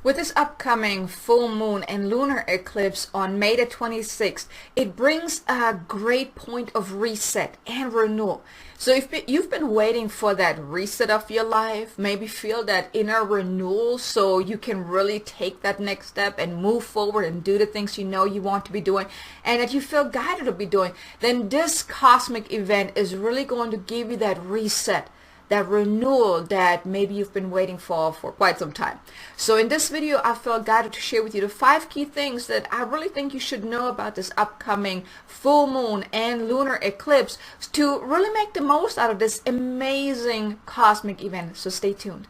With this upcoming full moon and lunar eclipse on May the 26th, it brings a great point of reset and renewal. So if you've been waiting for that reset of your life, maybe feel that inner renewal so you can really take that next step and move forward and do the things you know you want to be doing and that you feel guided to be doing, then this cosmic event is really going to give you that reset, that renewal that maybe you've been waiting for quite some time. So in this video, I felt guided to share with you the 5 key things that I really think you should know about this upcoming full moon and lunar eclipse to really make the most out of this amazing cosmic event. So stay tuned.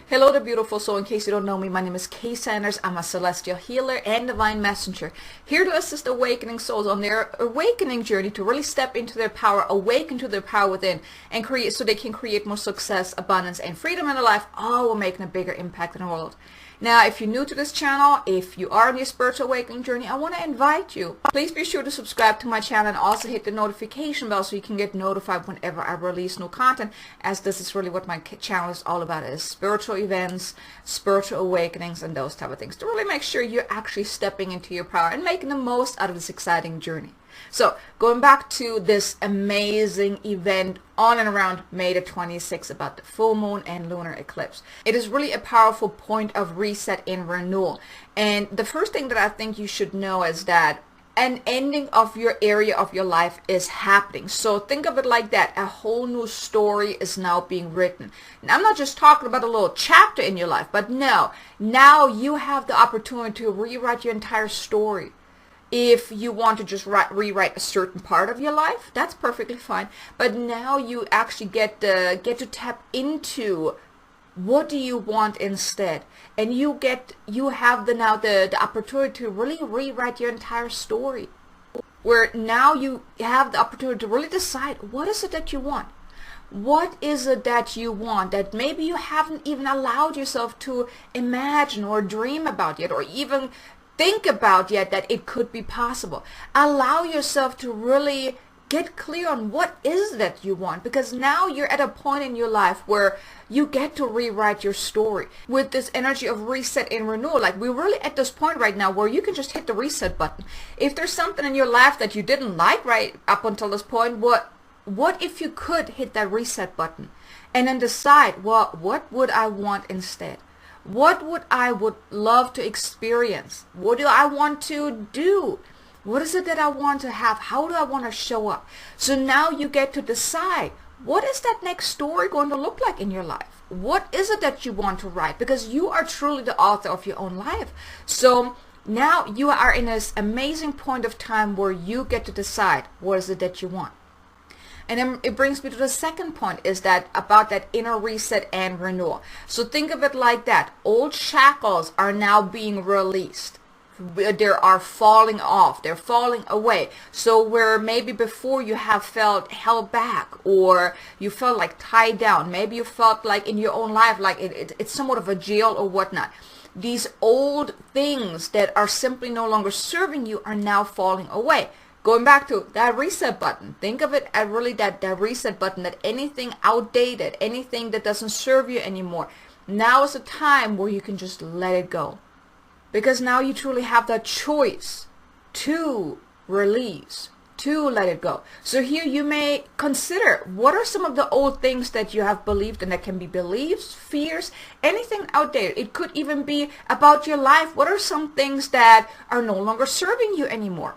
Hello there, beautiful soul. In case you don't know me, my name is Kay Sanders. I'm a celestial healer and divine messenger, here to assist awakening souls on their awakening journey to really step into their power, awaken to their power within, and create so they can create more success, abundance, and freedom in their life, all while making a bigger impact in the world. Now, if you're new to this channel, if you are on your spiritual awakening journey, I want to invite you. Please be sure to subscribe to my channel and also hit the notification bell so you can get notified whenever I release new content, as this is really what my channel is all about, is spiritual events, spiritual awakenings, and those type of things, to really make sure you're actually stepping into your power and making the most out of this exciting journey. So going back to this amazing event on and around May the 26th about the full moon and lunar eclipse. It is really a powerful point of reset and renewal. And the first thing that I think you should know is that an ending of your area of your life is happening. So think of it like that. A whole new story is now being written. Now, I'm not just talking about a little chapter in your life, but no, now you have the opportunity to rewrite your entire story. If you want to just rewrite a certain part of your life, that's perfectly fine. But now you actually get to tap into what do you want instead, and you have now the opportunity to really rewrite your entire story. Where now you have the opportunity to really decide, what is it that you want? What is it that you want that maybe you haven't even allowed yourself to imagine or dream about yet, or even think about yet that it could be possible? Allow yourself to really get clear on what is that you want, because now you're at a point in your life where you get to rewrite your story with this energy of reset and renewal. Like, we're really at this point right now where you can just hit the reset button. If there's something in your life that you didn't like right up until this point, what if you could hit that reset button and then decide, well, what would I want instead? What would I love to experience? What do I want to do? What is it that I want to have? How do I want to show up? So now you get to decide, what is that next story going to look like in your life? What is it that you want to write? Because you are truly the author of your own life. So now you are in this amazing point of time where you get to decide, what is it that you want? And then it brings me to the second point, is that about that inner reset and renewal. So think of it like that. Old shackles are now being released. They are falling off. They're falling away. So where maybe before you have felt held back, or you felt like tied down, maybe you felt like in your own life like it's somewhat of a jail or whatnot. These old things that are simply no longer serving you are now falling away. Going back to that reset button, think of it as really that reset button, that anything outdated, anything that doesn't serve you anymore, now is a time where you can just let it go. Because now you truly have that choice to release, to let it go. So here you may consider, what are some of the old things that you have believed, and that can be beliefs, fears, anything outdated. It could even be about your life. What are some things that are no longer serving you anymore?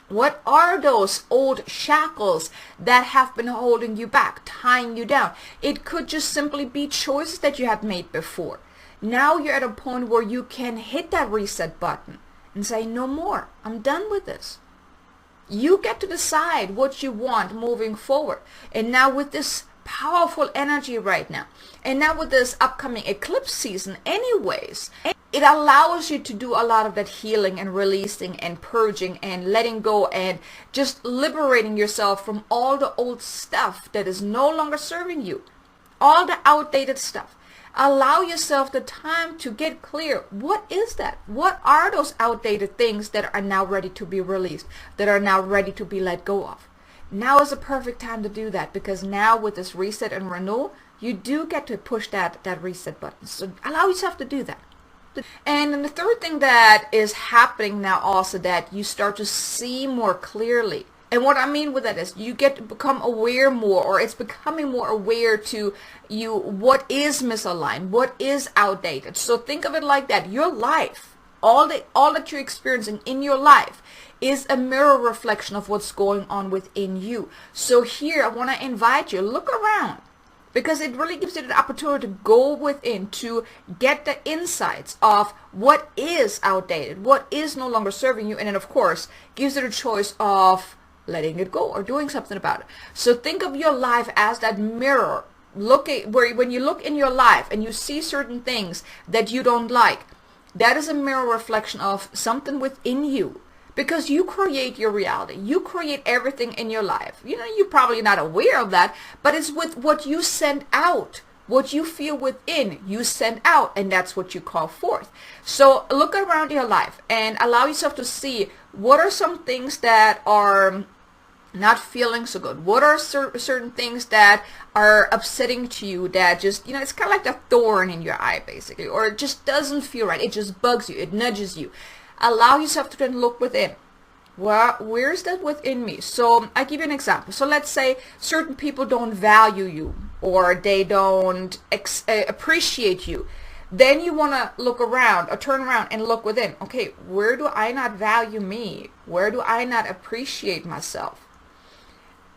What are those old shackles that have been holding you back, tying you down? It could just simply be choices that you have made before. Now you're at a point where you can hit that reset button and say, no more. I'm done with this. You get to decide what you want moving forward. And now with this powerful energy right now, and now with this upcoming eclipse season anyways, it allows you to do a lot of that healing and releasing and purging and letting go and just liberating yourself from all the old stuff that is no longer serving you, all the outdated stuff. Allow yourself the time to get clear. What is that? What are those outdated things that are now ready to be released, that are now ready to be let go of? Now is the perfect time to do that, because now with this reset and renewal, You do get to push that reset button. So allow yourself to do that. And then the third thing that is happening now also, that you start to see more clearly. And what I mean with that is you get to become aware more, or it's becoming more aware to you what is misaligned, what is outdated. So think of it like that. Your life, all that you're experiencing in your life is a mirror reflection of what's going on within you. So here I want to invite you, look around, because it really gives you the opportunity to go within, to get the insights of what is outdated, what is no longer serving you, and then of course gives you the choice of letting it go or doing something about it. So think of your life as that mirror. Look at when you look in your life and you see certain things that you don't like, that is a mirror reflection of something within you. Because you create your reality. You create everything in your life. You know, you're probably not aware of that, but it's with what you send out. What you feel within, you send out, and that's what you call forth. So look around your life and allow yourself to see what are some things that are not feeling so good. What are certain things that are upsetting to you, that just, you know, it's kind of like a thorn in your eye basically, or it just doesn't feel right. It just bugs you. It nudges you. Allow yourself to then look within. Where's that within me? So I give you an example. So let's say certain people don't value you, or they don't appreciate you. Then you want to look around or turn around and look within. Okay, where do I not value me? Where do I not appreciate myself?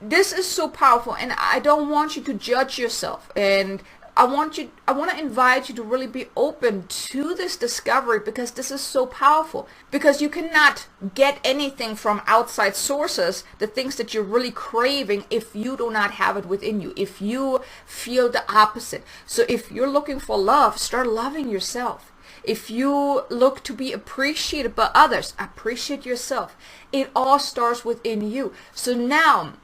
This is so powerful, and I don't want you to judge yourself, and I want to invite you to really be open to this discovery, because this is so powerful. Because you cannot get anything from outside sources, the things that you're really craving, if you do not have it within you, if you feel the opposite. So if you're looking for love, start loving yourself. If you look to be appreciated by others, appreciate yourself. It all starts within you. So now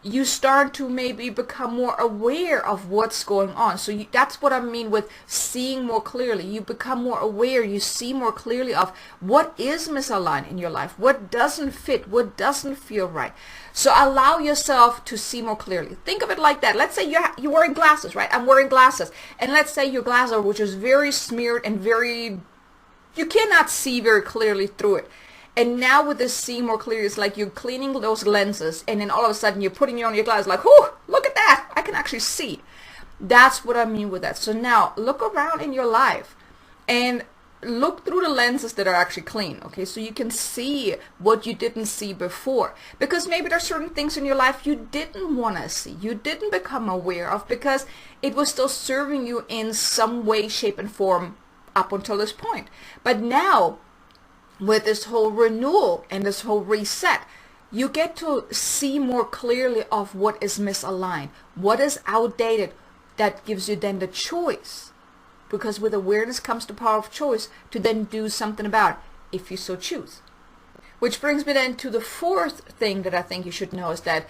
you start to maybe become more aware of what's going on. So that's what I mean with seeing more clearly. You become more aware. You see more clearly of what is misaligned in your life, what doesn't fit, what doesn't feel right. So allow yourself to see more clearly. Think of it like that. Let's say you're wearing glasses, right? I'm wearing glasses. And let's say your glasses, which is very smeared and you cannot see very clearly through it. And now with this seeing more clearly, it's like you're cleaning those lenses, and then all of a sudden you're putting on your glasses like, oh, look at that. I can actually see. That's what I mean with that. So now look around in your life and look through the lenses that are actually clean. Okay, so you can see what you didn't see before. Because maybe there's certain things in your life you didn't want to see, you didn't become aware of, because it was still serving you in some way, shape, and form up until this point. But now, with this whole renewal and this whole reset, you get to see more clearly of what is misaligned, what is outdated. That gives you then the choice, because with awareness comes the power of choice to then do something about it, if you so choose. Which brings me then to the fourth thing that I think you should know, is that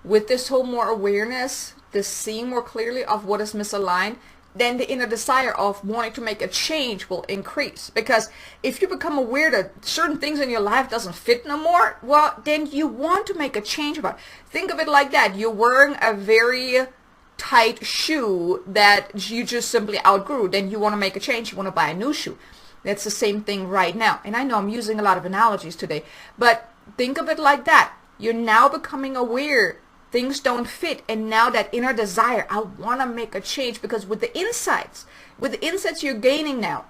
with this whole more awareness, this seeing more clearly of what is misaligned, then the inner desire of wanting to make a change will increase. Because if you become aware that certain things in your life doesn't fit no more, well, then you want to make a change about it. Think of it like that. You're wearing a very tight shoe that you just simply outgrew. Then you want to make a change. You want to buy a new shoe. That's the same thing right now. And I know I'm using a lot of analogies today, but think of it like that. You're now becoming aware things don't fit, and now that inner desire, I want to make a change, because with the insights you're gaining now,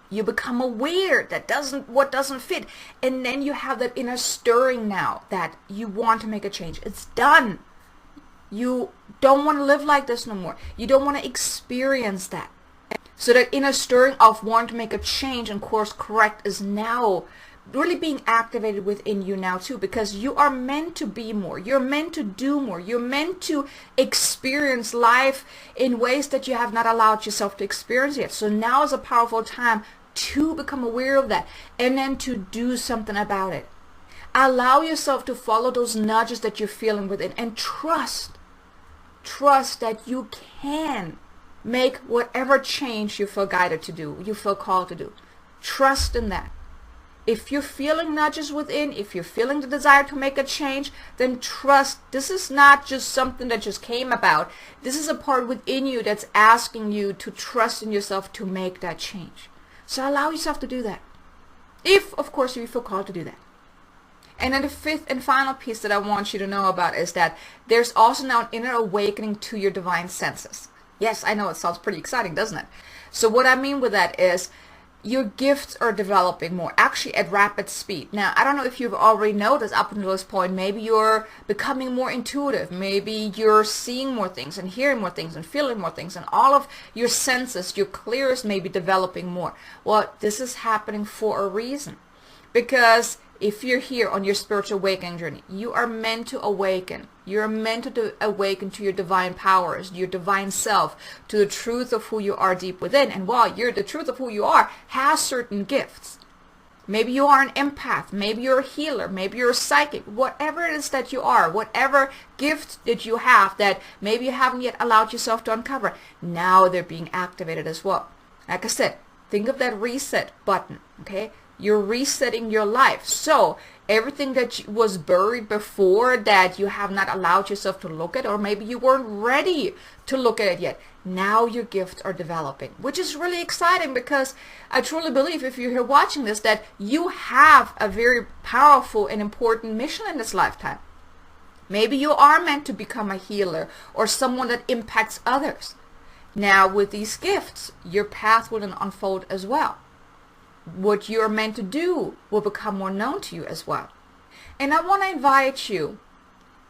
you become aware that what doesn't fit, and then you have that inner stirring now that you want to make a change. It's done. You don't want to live like this no more. You don't want to experience that. So that inner stirring of wanting to make a change and course correct is now really being activated within you now too, because you are meant to be more. You're meant to do more. You're meant to experience life in ways that you have not allowed yourself to experience yet. So now is a powerful time to become aware of that, and then to do something about it. Allow yourself to follow those nudges that you're feeling within, and trust that you can make whatever change you feel guided to do, you feel called to do. Trust in that. If you're feeling nudges within, if you're feeling the desire to make a change, then trust this is not just something that just came about. This is a part within you that's asking you to trust in yourself to make that change. So allow yourself to do that. If, of course, you feel called to do that. And then the fifth and final piece that I want you to know about is that there's also now an inner awakening to your divine senses. Yes, I know it sounds pretty exciting, doesn't it? So what I mean with that is your gifts are developing more, actually at rapid speed. Now, I don't know if you've already noticed up until this point, maybe you're becoming more intuitive. Maybe you're seeing more things and hearing more things and feeling more things, and all of your senses, your clears may be developing more. Well, this is happening for a reason. Because if you're here on your spiritual awakening journey, you are meant to awaken. You're meant to awaken to your divine powers, your divine self, to the truth of who you are deep within. And while you're the truth of who you are has certain gifts. Maybe you are an empath. Maybe you're a healer. Maybe you're a psychic. Whatever it is that you are, whatever gift that you have that maybe you haven't yet allowed yourself to uncover, now they're being activated as well. Like I said, think of that reset button, okay? You're resetting your life. So everything that was buried before that you have not allowed yourself to look at, or maybe you weren't ready to look at it yet, now your gifts are developing, which is really exciting, because I truly believe, if you're here watching this, that you have a very powerful and important mission in this lifetime. Maybe you are meant to become a healer or someone that impacts others. Now with these gifts, your path will then unfold as well. What you're meant to do will become more known to you as well. And I want to invite you,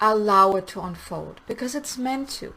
allow it to unfold, because it's meant to.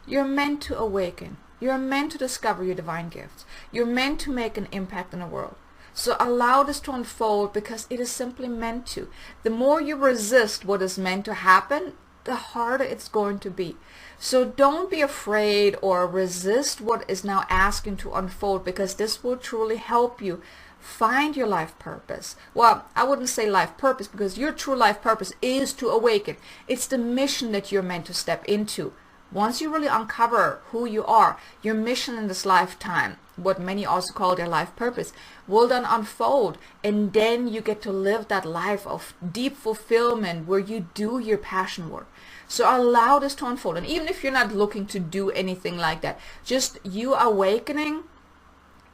You're meant to awaken. You're meant to discover your divine gifts. You're meant to make an impact in the world. So allow this to unfold, because it is simply meant to. The more you resist what is meant to happen, the harder it's going to be. So don't be afraid or resist what is now asking to unfold, because this will truly help you find your life purpose. Well, I wouldn't say life purpose, because your true life purpose is to awaken. It's the mission that you're meant to step into. Once you really uncover who you are, your mission in this lifetime, what many also call their life purpose, will then unfold, and then you get to live that life of deep fulfillment where you do your passion work. So allow this to unfold. And even if you're not looking to do anything like that, just you awakening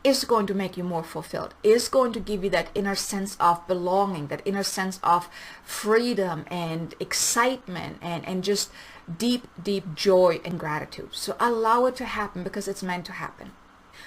is going to make you more fulfilled, is going to give you that inner sense of belonging, that inner sense of freedom and excitement and just deep, deep joy and gratitude. So allow it to happen, because it's meant to happen.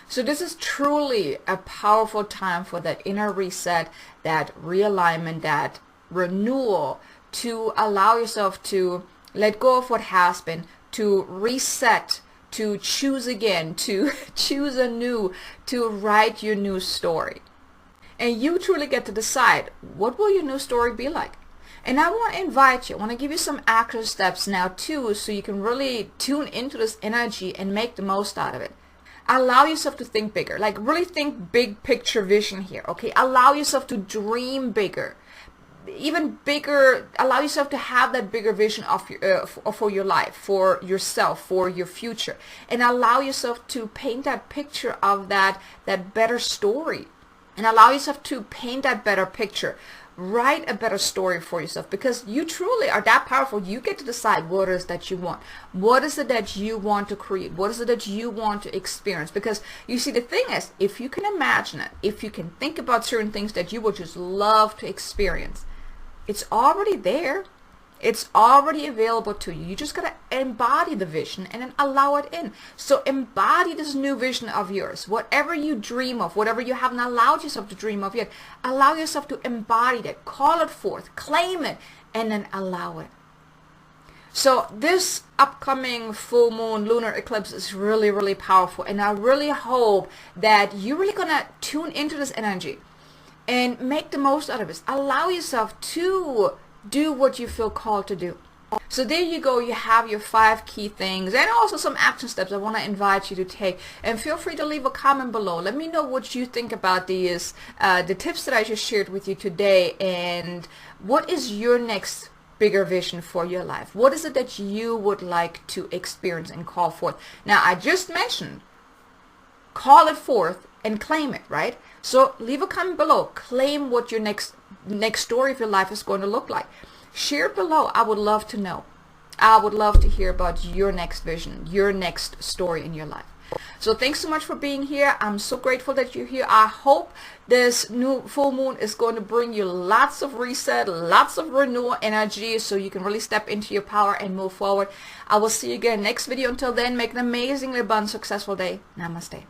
So this is truly a powerful time for that inner reset, that realignment, that renewal, to allow yourself to let go of what has been, to reset, to choose again, to choose anew, to write your new story. And you truly get to decide, what will your new story be like? And I want to invite you, I want to give you some action steps now too, so you can really tune into this energy and make the most out of it. Allow yourself to think bigger, like really think big picture vision here, okay? Allow yourself to dream bigger. Even bigger, allow yourself to have that bigger vision of your, for your life, for yourself, for your future, and allow yourself to paint that picture of that better story, and allow yourself to paint that better picture. Write a better story for yourself, because you truly are that powerful. You get to decide what it is that you want. What is it that you want to create? What is it that you want to experience? Because you see, the thing is, if you can imagine it, if you can think about certain things that you would just love to experience, it's already there. It's already available to you. You just got to embody the vision and then allow it in. So embody this new vision of yours. Whatever you dream of, whatever you haven't allowed yourself to dream of yet, allow yourself to embody that. Call it forth. Claim it. And then allow it. So this upcoming full moon lunar eclipse is really, really powerful. And I really hope that you're really going to tune into this energy and make the most out of it. Allow yourself to do what you feel called to do. So there you go. You have your 5 key things and also some action steps I want to invite you to take. And feel free to leave a comment below. Let me know what you think about these, the tips that I just shared with you today, and what is your next bigger vision for your life? What is it that you would like to experience and call forth? Now, I just mentioned, call it forth and claim it, right? So leave a comment below. Claim what your next story of your life is going to look like. Share it below. I would love to know. I would love to hear about your next vision, your next story in your life. So thanks so much for being here. I'm so grateful that you're here. I hope this new full moon is going to bring you lots of reset, lots of renewal energy, so you can really step into your power and move forward. I will see you again next video. Until then, make an amazingly abundant, successful day. Namaste.